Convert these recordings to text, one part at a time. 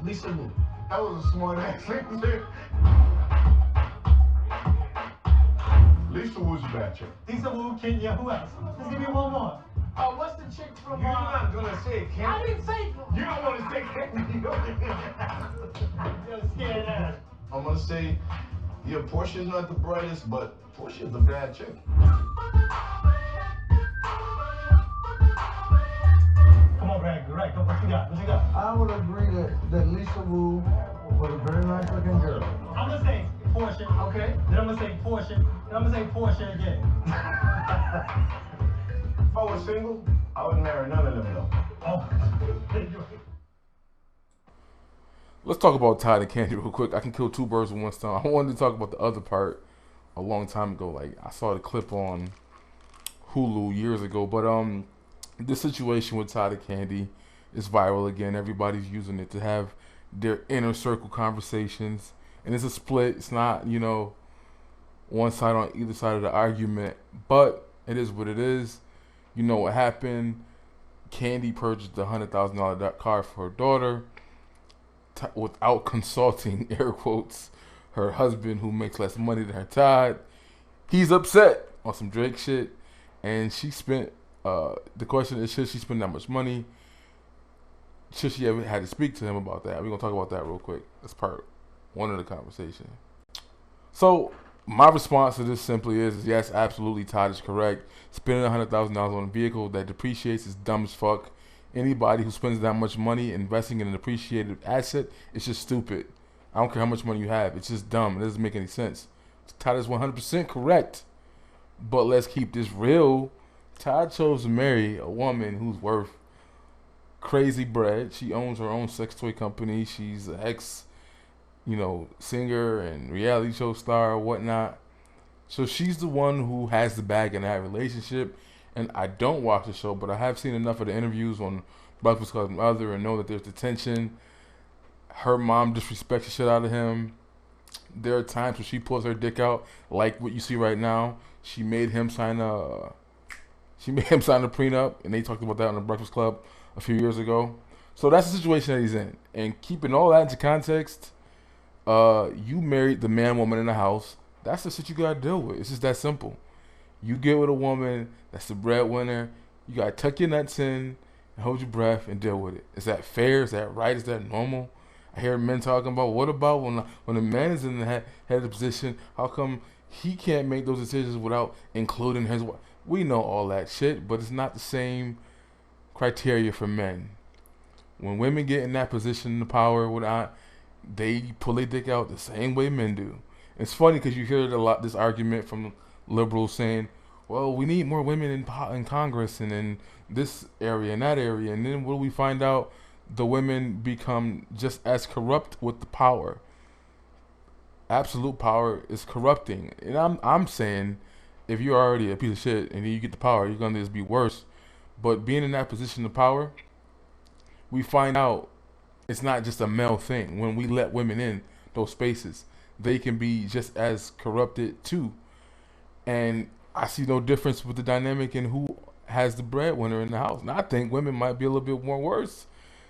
Lisa Wu. That was a smart ass answer. Lisa Wu's a bad chick. Lisa Wu, Kenya, who else? Just give me one more. What's the chick from? You're not gonna say it, Ken. I didn't say You don't want to say Candy. you're scared ass. I'm gonna say, yeah, Portia's not the brightest, but Portia's a bad chick. Come on, Brad. Correct. What you got? What you got? I would agree that Lisa Wu was a very nice looking girl. I'm gonna say Portia. Okay. Then I'm gonna say Portia. Then I'm gonna say Portia again. If I was single, I would marry none of them though. Oh. Let's talk about Todd and Candy real quick. I can kill two birds with one stone. I wanted to talk about the other part a long time ago. Like, I saw the clip on Hulu years ago. But this situation with Todd and Candy is viral again. Everybody's using it to have their inner circle conversations. And it's a split. It's not, one side on either side of the argument. But it is what it is. You know what happened. Candy purchased a $100,000 car for her daughter without consulting, air quotes, her husband, who makes less money than her Todd. He's upset on some Drake shit, and she spent. The question is, should she spend that much money? Should she ever had to speak to him about that? We're gonna talk about that real quick. That's part one of the conversation. So my response to this simply is yes, absolutely, Todd is correct. Spending $100,000 on a vehicle that depreciates is dumb as fuck. Anybody who spends that much money investing in an appreciated asset, it's just stupid. I don't care how much money you have. It's just dumb. It doesn't make any sense. Todd is 100% correct. But let's keep this real. Todd chose to marry a woman who's worth crazy bread. She owns her own sex toy company. She's an ex, singer and reality show star or whatnot. So she's the one who has the bag in that relationship. And I don't watch the show, but I have seen enough of the interviews on Breakfast Club and other and know that there's the tension. Her mom disrespects the shit out of him. There are times when she pulls her dick out, like what you see right now. She made him sign a prenup, and they talked about that on the Breakfast Club a few years ago. So that's the situation that he's in. And keeping all that into context, you married the man, woman in the house. That's the shit you gotta deal with. It's just that simple. You get with a woman that's the breadwinner. You gotta tuck your nuts in and hold your breath and deal with it. Is that fair? Is that right? Is that normal? I hear men talking about, what about when a man is in the head of the position? How come he can't make those decisions without including his wife? We know all that shit, but it's not the same criteria for men. When women get in that position of power, they pull their dick out the same way men do. It's funny because you hear this argument from liberals saying, well, we need more women in Congress and in this area and that area. And then what do we find out? The women become just as corrupt with the power. Absolute power is corrupting. And I'm saying, if you're already a piece of shit and then you get the power, you're going to just be worse. But being in that position of power, we find out it's not just a male thing. When we let women in those spaces, they can be just as corrupted too. And I see no difference with the dynamic in who has the breadwinner in the house. And I think women might be a little bit more worse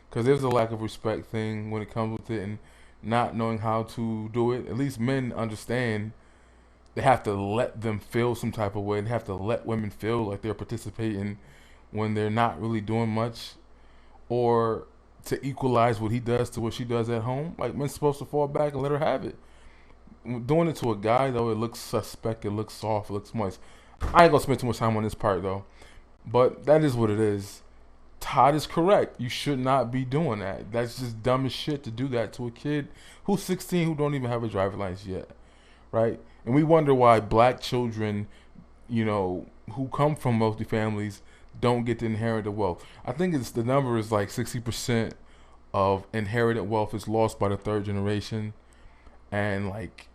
because there's a lack of respect thing when it comes with it and not knowing how to do it. At least men understand they have to let them feel some type of way. They have to let women feel like they're participating when they're not really doing much, or to equalize what he does to what she does at home. Like, men's supposed to fall back and let her have it. Doing it to a guy, though, it looks suspect, it looks soft, it looks moist. I ain't gonna spend too much time on this part, though. But that is what it is. Todd is correct. You should not be doing that. That's just dumb as shit to do that to a kid who's 16 who don't even have a driver's license yet, right? And we wonder why black children, who come from wealthy families don't get to inherit the wealth. I think the number is like 60% of inherited wealth is lost by the third generation, and like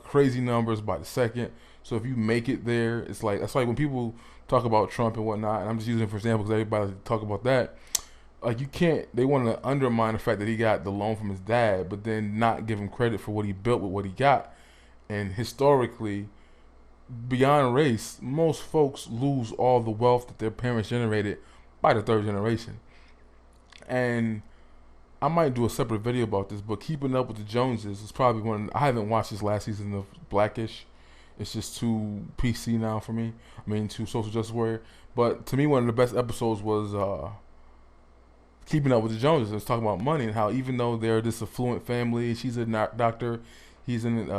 crazy numbers by the second. So if you make it there, it's like, that's like when people talk about Trump and whatnot, and I'm just using it for example because everybody talk about that. Like, you can't, they want to undermine the fact that he got the loan from his dad, but then not give him credit for what he built with what he got. And historically, beyond race, most folks lose all the wealth that their parents generated by the third generation. And I might do a separate video about this, but Keeping Up with the Joneses is probably one. I haven't watched this last season of Blackish. It's just too PC now for me. I mean, too social justice warrior. But to me, one of the best episodes was Keeping Up with the Joneses. It was talking about money and how even though they're this affluent family, she's a doctor, he's an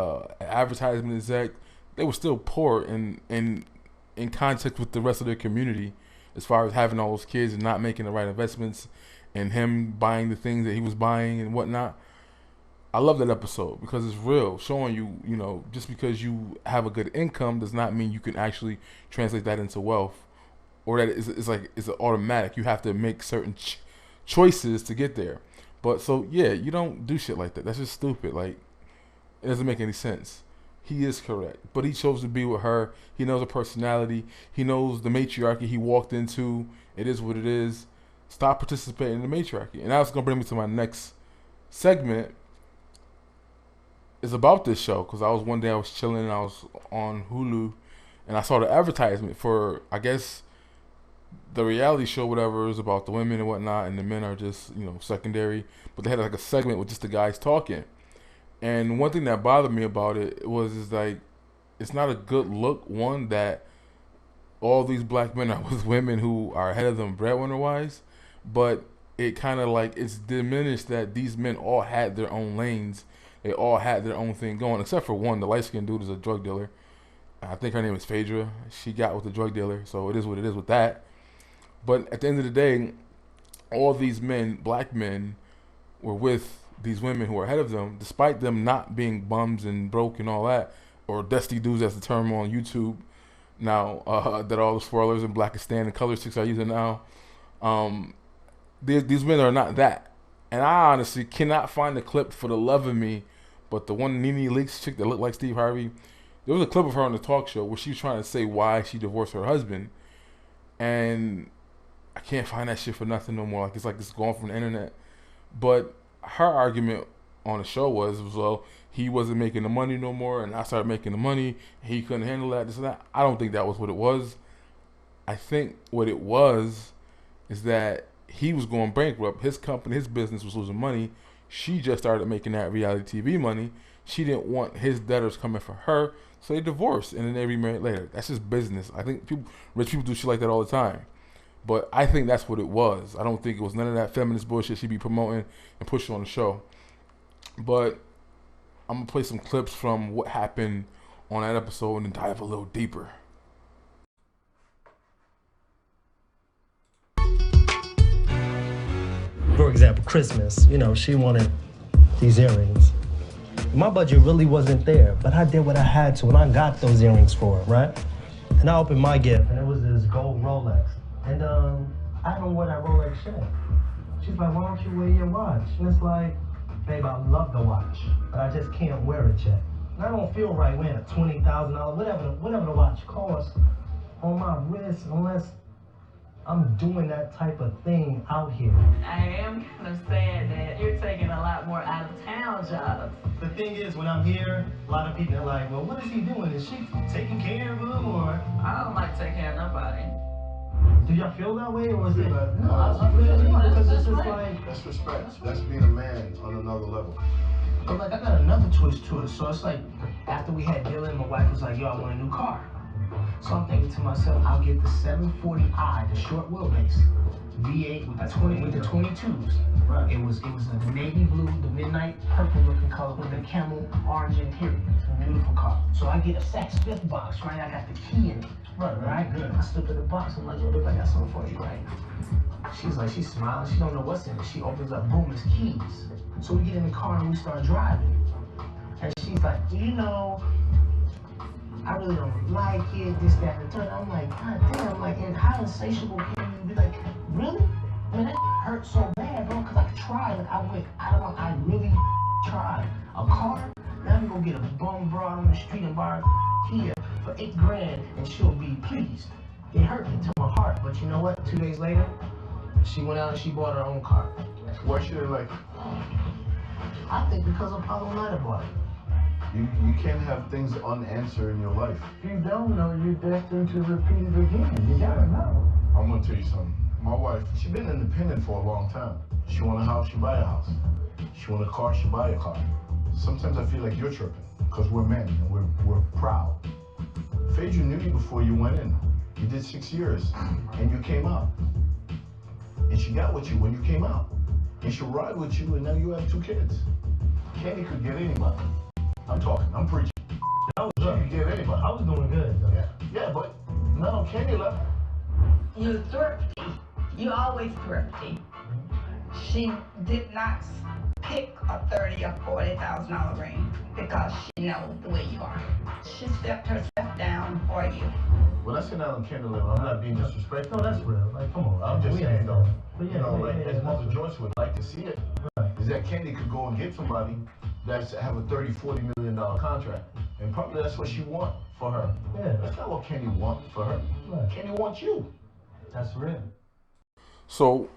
advertisement exec, they were still poor and in contact with the rest of their community as far as having all those kids and not making the right investments and him buying the things that he was buying and whatnot. I love that episode because it's real, showing you, you know, just because you have a good income does not mean you can actually translate that into wealth, or that it's like it's automatic. You have to make certain choices to get there. But so yeah, you don't do shit like that. That's just stupid. Like, it doesn't make any sense. He is correct, but he chose to be with her. He knows her personality. He knows the matriarchy he walked into. It is what it is. Stop participating in the matriarchy. And that's gonna bring me to my next segment. Is about this show, because one day I was chilling and I was on Hulu and I saw the advertisement for, I guess, the reality show, whatever, is about the women and whatnot, and the men are just, you know, secondary. But they had like a segment with just the guys talking. And one thing that bothered me about it is like, it's not a good look, one, that all these black men are with women who are ahead of them breadwinner wise, but it kind of like, it's diminished that these men all had their own lanes. They all had their own thing going, except for one. The light-skinned dude is a drug dealer. I think her name is Phaedra. She got with the drug dealer, so it is what it is with that. But at the end of the day, all these men, black men, were with these women who were ahead of them, despite them not being bums and broke and all that, or dusty dudes, as the term on YouTube now, that all the spoilers and Blackistan and Color Sticks are using now. These men are not that. And I honestly cannot find a clip for the love of me, but the one Nene Leakes chick that looked like Steve Harvey, there was a clip of her on the talk show where she was trying to say why she divorced her husband, and I can't find that shit for nothing no more. Like it's gone from the internet. But her argument on the show was, well, he wasn't making the money no more, and I started making the money, and he couldn't handle that, this and that. I don't think that was what it was. I think what it was is that he was going bankrupt. His company, his business was losing money. She just started making that reality TV money. She didn't want his debtors coming for her, so they divorced and then they remarried later. That's just business. I think rich people do shit like that all the time. But I think that's what it was. I don't think it was none of that feminist bullshit she be promoting and pushing on the show. But I'm gonna play some clips from what happened on that episode and then dive a little deeper. For example, Christmas, you know, she wanted these earrings. My budget really wasn't there, but I did what I had to, and I got those earrings for her, right? And I opened my gift, and it was this gold Rolex. And I don't wear that Rolex yet. She's like, why don't you wear your watch? And it's like, babe, I love the watch, but I just can't wear it yet. And I don't feel right wearing a $20,000, whatever the watch costs on my wrist, unless I'm doing that type of thing out here. I am kind of sad that you're taking a lot more out-of-town jobs. The thing is, when I'm here, a lot of people are like, well, what is he doing? Is she taking care of him, or? I don't like to take care of nobody. Do y'all feel that way, or is it? No, I really do, because it's just like. That's respect. That's being a man on another level. But like, I got another twist to it. So it's like, after we had Dylan, my wife was like, yo, I want a new car. So I'm thinking to myself, I'll get the 740i, the short wheelbase, V8 with the 22s. Right. It was a navy blue, the midnight purple looking color with the camel orange interior. It's a beautiful car. So I get a Saks Fifth box, right? I got the key in it. Right. Good. I slip in the box. I'm like, yo, look, I got something for you, right? She's like, she's smiling. She don't know what's in it. She opens up, boom, it's keys. So we get in the car and we start driving. And she's like, you know, I really don't like it, this, that, and the third. I'm like, God damn, like, and how insatiable can you be? Like, really? Man, that hurt so bad, bro, because I tried. Like, I really tried. A car? Now I'm gonna get a bum broad on the street and borrow Kia for $8,000 and she'll be pleased. It hurt me to my heart, but you know what? 2 days later, she went out and she bought her own car. Why should it like? I think because Apollo Night bought it. You can't have things unanswered in your life. If you don't know, you're destined to repeat it again. You gotta know. I'm gonna tell you something. My wife, she's been independent for a long time. She want a house, she buy a house. She want a car, she buy a car. Sometimes I feel like you're tripping, because we're men and we're proud. Phaedra knew you before you went in. You did 6 years, and you came out. And she got with you when you came out. And she'll ride with you, and now you have 2 kids. Kenny could get anybody. I'm talking, I'm preaching. I was She good. could get anybody. I was doing good. Though. Yeah, but no, Kenny left. You're thrifty. You always thrifty. She did not pick a $30,000 or $40,000 ring because she knows the way you are. She stepped herself down for you. When I sit down on Kenny level, I'm not being disrespectful. No, that's real. Like, come on. I'm just We saying though, understand. But you know, like yeah, as Mother Joyce would like to see it, Right. is that Kenny could go and get somebody that's have a $30-40 million contract. And probably that's what she want for her. Yeah. That's not what Kenny want for her. Right. Kenny wants you. That's real. So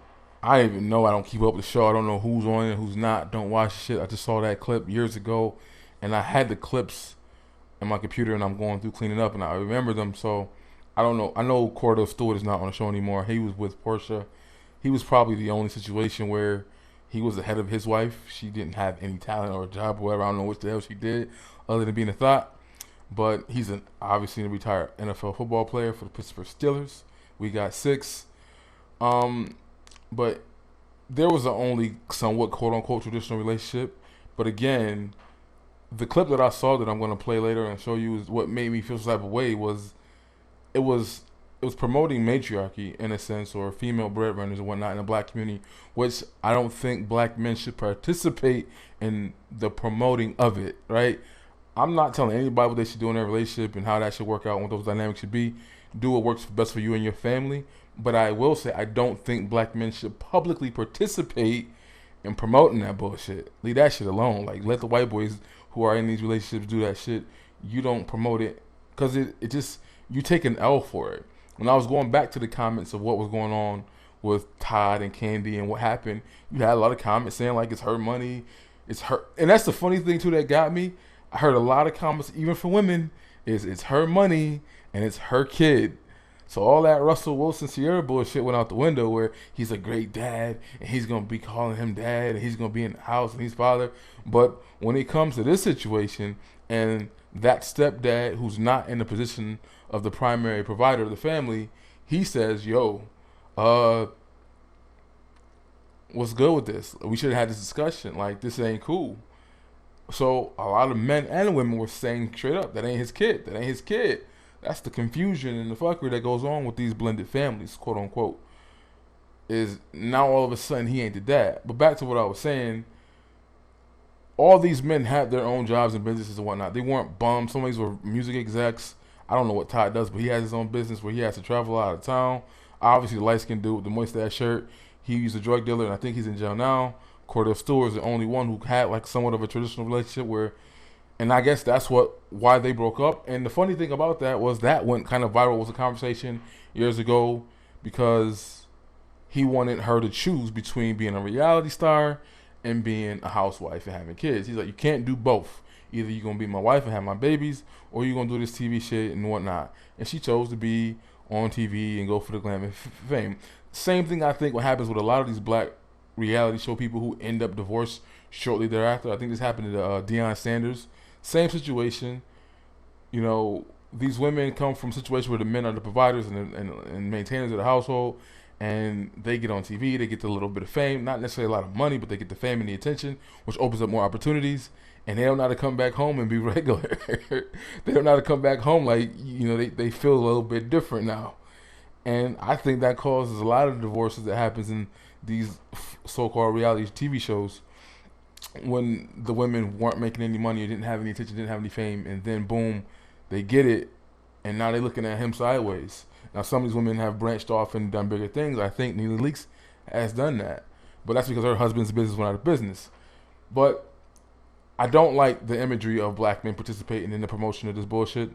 I don't even know. I don't keep up with the show. I don't know who's on it, who's not. Don't watch shit. I just saw that clip years ago, and I had the clips in my computer, and I'm going through cleaning up, and I remember them. So I don't know. I know Cordell Stewart is not on the show anymore. He was with Portia. He was probably the only situation where he was ahead of his wife. She didn't have any talent or a job or whatever. I don't know what the hell she did other than being a thought. But he's obviously a retired NFL football player for the Pittsburgh Steelers. We got 6. But there was an only somewhat quote-unquote traditional relationship. But again, the clip that I saw that I'm going to play later and show you is what made me feel some type of way was it was promoting matriarchy in a sense, or female breadwinners and whatnot in the black community, which I don't think black men should participate in the promoting of it, right? I'm not telling anybody what they should do in their relationship and how that should work out and what those dynamics should be. Do what works best for you and your family. But I will say I don't think black men should publicly participate in promoting that bullshit. Leave that shit alone. Like, let the white boys who are in these relationships do that shit. You don't promote it because it just, you take an L for it. When I was going back to the comments of what was going on with Todd and Candy and what happened, you had a lot of comments saying like it's her money, it's her, and that's the funny thing too that got me. I heard a lot of comments, even for women, is it's her money and it's her kid. So all that Russell Wilson Sierra bullshit went out the window where he's a great dad and he's going to be calling him dad and he's going to be in the house and he's father. But when it comes to this situation and that stepdad who's not in the position of the primary provider of the family, he says, yo, what's good with this? We should have had this discussion. Like, this ain't cool. So a lot of men and women were saying straight up, that ain't his kid. That ain't his kid. That's the confusion and the fuckery that goes on with these blended families, quote unquote. Is now all of a sudden he ain't the dad. But back to what I was saying, all these men had their own jobs and businesses and whatnot. They weren't bums. Some of these were music execs. I don't know what Todd does, but he has his own business where he has to travel out of town. Obviously, the light-skinned dude with the mustache shirt, he's a drug dealer, and I think he's in jail now. Cordell Stewart is the only one who had like somewhat of a traditional relationship where, and I guess that's why they broke up. And the funny thing about that was that went kind of viral. It was a conversation years ago because he wanted her to choose between being a reality star and being a housewife and having kids. He's like, you can't do both. Either you're going to be my wife and have my babies, or you're going to do this TV shit and whatnot. And she chose to be on TV and go for the glam and fame. Same thing I think what happens with a lot of these black reality show people who end up divorced shortly thereafter. I think this happened to Deion Sanders. Same situation. You know, these women come from situations where the men are the providers and maintainers of the household, and they get on TV, they get a little bit of fame, not necessarily a lot of money, but they get the fame and the attention, which opens up more opportunities. And they don't know how to come back home and be regular. They don't know how to come back home like, you know, they feel a little bit different now. And I think that causes a lot of divorces that happens in these so-called reality TV shows when the women weren't making any money or didn't have any attention, didn't have any fame, and then boom, they get it, and now they're looking at him sideways. Now some of these women have branched off and done bigger things. I think Neely Leakes has done that. But that's because her husband's business went out of business. But I don't like the imagery of black men participating in the promotion of this bullshit.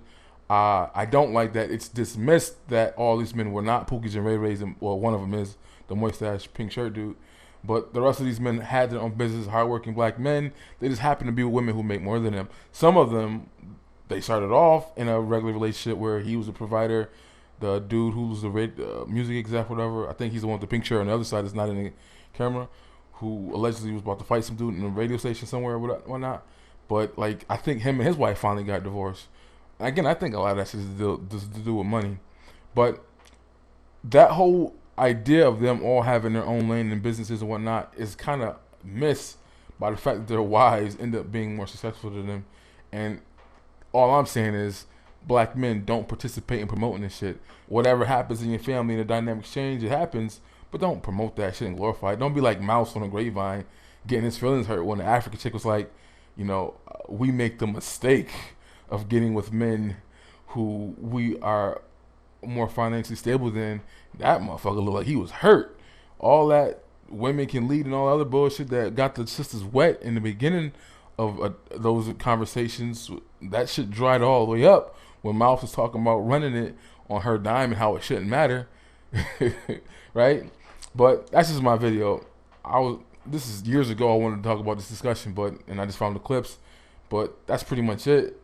I don't like that it's dismissed that all these men were not Pookies and Ray Rays, and well, one of them is the mustache pink shirt dude. But the rest of these men had their own business, hardworking black men. They just happen to be with women who make more than them. Some of them, they started off in a regular relationship where he was a provider. The dude who was the music exec, whatever, I think he's the one with the pink shirt on the other side that's not in the camera, who allegedly was about to fight some dude in a radio station somewhere or whatnot. But like, I think him and his wife finally got divorced. Again, I think a lot of that shit is to do with money. But that whole idea of them all having their own lane and businesses and whatnot is kind of missed by the fact that their wives end up being more successful than them. And all I'm saying is, black men, don't participate in promoting this shit. Whatever happens in your family and the dynamics change, it happens. But don't promote that shit and glorify it. Don't be like Mouse on a Grapevine getting his feelings hurt when the African chick was like, you know, we make the mistake of getting with men who we are more financially stable than. That motherfucker looked like he was hurt. All that women can lead and all other bullshit that got the sisters wet in the beginning of those conversations, that shit dried all the way up when Mouth was talking about running it on her dime and how it shouldn't matter. Right? But that's just my video. This is years ago I wanted to talk about this discussion, and I just found the clips. But that's pretty much it.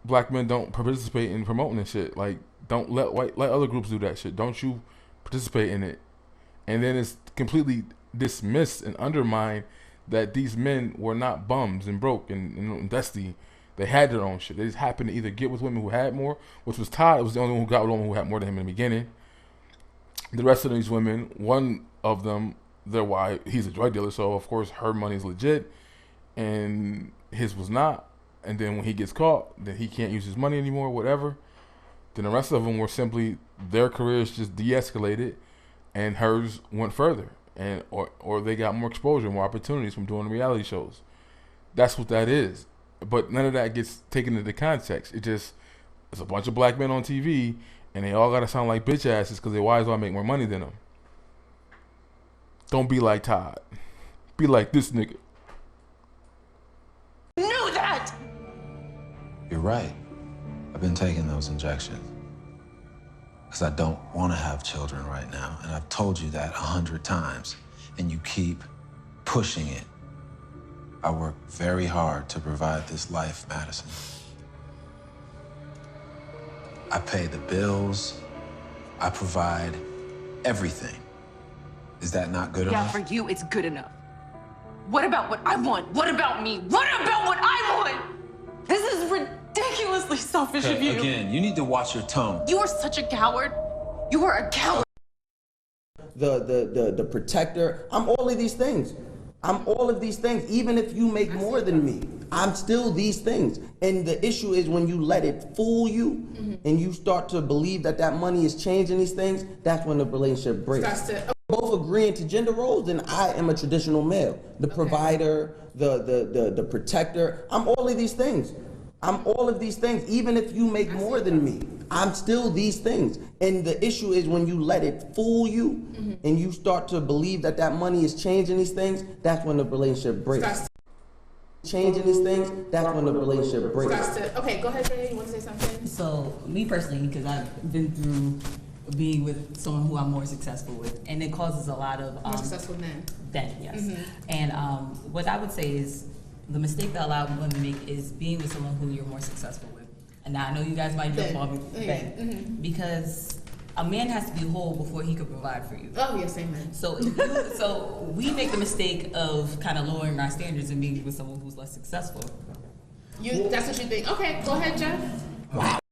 Black men don't participate in promoting this shit. Like, don't let other groups do that shit. Don't you participate in it. And then it's completely dismissed and undermined that these men were not bums and broke and dusty. They had their own shit. They just happened to either get with women who had more, which was Todd. It was the only one who got with a woman who had more than him in the beginning. The rest of these women, one of them, their wife, he's a drug dealer, so of course her money's legit, and his was not. And then when he gets caught, then he can't use his money anymore, whatever. Then the rest of them were simply, their careers just de-escalated, and hers went further, and or they got more exposure, more opportunities from doing reality shows. That's what that is. But none of that gets taken into context. It's a bunch of black men on TV, and they all gotta sound like bitch asses because their wives all make more money than them. Don't be like Todd. Be like this nigga. Knew that! You're right. I've been taking those injections because I don't want to have children right now, and I've told you that 100 times, and you keep pushing it. I work very hard to provide this life, Madison. I pay the bills. I provide everything. Is that not good enough? Yeah, for you, it's good enough. What about what I want? What about me? What about what I want? This is ridiculously selfish of you. Again, you need to watch your tone. You are such a coward. You are a coward. The protector. I'm all of these things. I'm all of these things. Even if you make more than me, I'm still these things. And the issue is when you let it fool you and you start to believe that that money is changing these things, that's when the relationship breaks. Both agreeing to gender roles, then I am a traditional male. The provider, the protector. I'm all of these things. I'm all of these things. Even if you make more than me, I'm still these things. And the issue is when you let it fool you and you start to believe that that money is changing these things, that's when the relationship breaks. Changing these things, that's when the relationship breaks. Okay, go ahead, Jay. You want to say something? So, me personally, because I've been through being with someone who I'm more successful with, and it causes a lot of more successful men. Yes. And what I would say is the mistake that a lot of women make is being with someone who you're more successful with. And now I know you guys might jump on me, because a man has to be whole before he could provide for you. Oh yes, amen. So so we make the mistake of kind of lowering our standards and being with someone who's less successful. That's what you think. Okay, go ahead, Jeff.